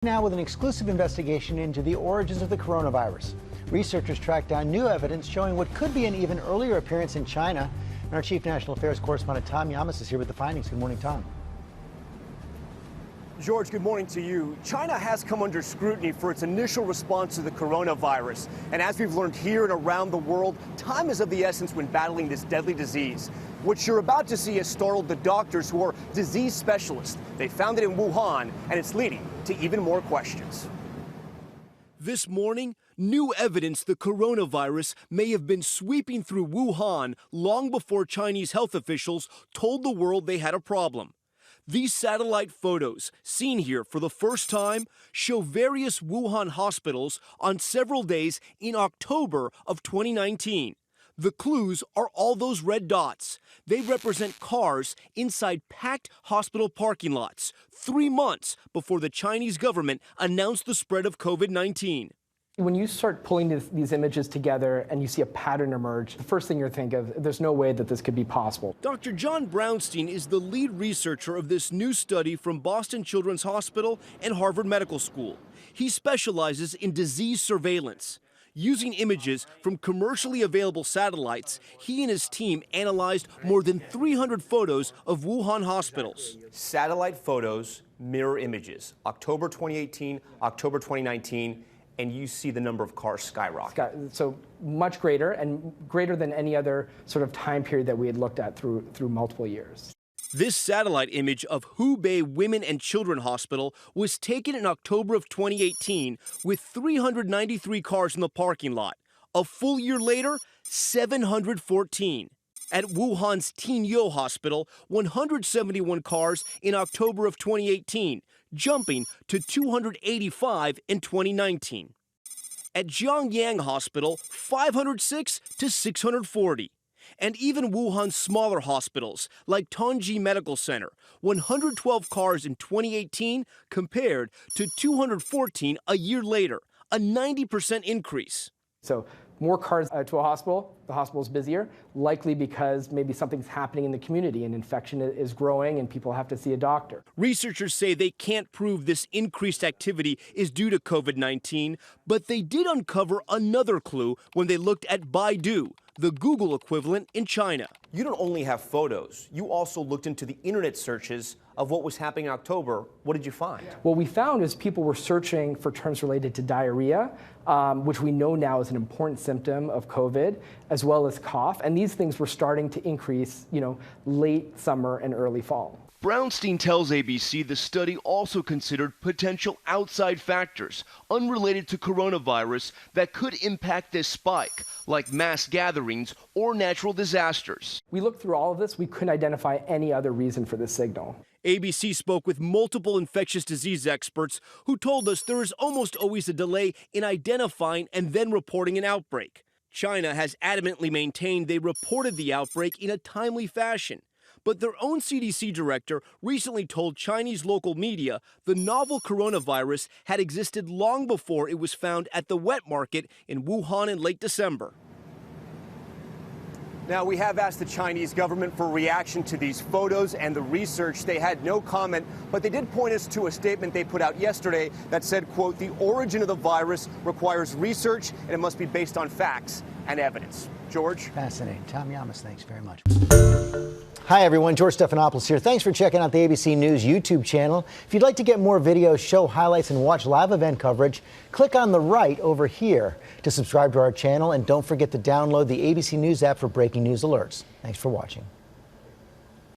Now with an exclusive investigation into the origins of the coronavirus. Researchers tracked down new evidence showing what could be an even earlier appearance in China. And our Chief National Affairs correspondent Tom Yamas is here with the findings. Good morning, Tom. George, good morning to you. China has come under scrutiny for its initial response to the coronavirus. And as we've learned here and around the world, time is of the essence when battling this deadly disease. What you're about to see has startled the doctors who are disease specialists. They found it in Wuhan, and it's leading to even more questions. This morning, new evidence the coronavirus may have been sweeping through Wuhan long before Chinese health officials told the world they had a problem. These satellite photos, seen here for the first time, show various Wuhan hospitals on several days in October of 2019. The clues are all those red dots. They represent cars inside packed hospital parking lots 3 months before the Chinese government announced the spread of COVID-19. When you start pulling these images together and you see a pattern emerge, the first thing you're thinking of, there's no way that this could be possible. Dr. John Brownstein is the lead researcher of this new study from Boston Children's Hospital and Harvard Medical School. He specializes in disease surveillance. Using images from commercially available satellites, he and his team analyzed more than 300 photos of Wuhan hospitals. Satellite photos mirror images, October 2018, October 2019, and you see the number of cars skyrocket. So much greater, and greater than any other sort of time period that we had looked at through multiple years. This satellite image of Hubei Women and Children Hospital was taken in October of 2018 with 393 cars in the parking lot. A full year later, 714. At Wuhan's Tianyou Hospital, 171 cars in October of 2018, jumping to 285 in 2019. At Zhongyang Hospital, 506 to 640. And even Wuhan's smaller hospitals, like Tongji Medical Center, 112 cars in 2018 compared to 214 a year later, a 90% increase. So more cars to a hospital, the hospital's busier, likely because maybe something's happening in the community, an infection is growing and people have to see a doctor. Researchers say they can't prove this increased activity is due to COVID-19, but they did uncover another clue when they looked at Baidu, the Google equivalent in China. You don't only have photos, you also looked into the internet searches of what was happening in October. What did you find? What we found is people were searching for terms related to diarrhea, which we know now is an important symptom of COVID, as well as cough. And these things were starting to increase, late summer and early fall. Brownstein tells ABC the study also considered potential outside factors unrelated to coronavirus that could impact this spike, like mass gatherings or natural disasters. We looked through all of this. We couldn't identify any other reason for this signal. ABC spoke with multiple infectious disease experts who told us there is almost always a delay in identifying and then reporting an outbreak. China has adamantly maintained they reported the outbreak in a timely fashion. But their own CDC director recently told Chinese local media the novel coronavirus had existed long before it was found at the wet market in Wuhan in late December. Now, we have asked the Chinese government for reaction to these photos and the research. They had no comment, but they did point us to a statement they put out yesterday that said, quote, the origin of the virus requires research and it must be based on facts and evidence. George? Fascinating. Tom Yamas, thanks very much. Hi, everyone. George Stephanopoulos here. Thanks for checking out the ABC News YouTube channel. If you'd like to get more videos, show highlights, and watch live event coverage, click on the right over here to subscribe to our channel. And don't forget to download the ABC News app for breaking news alerts. Thanks for watching.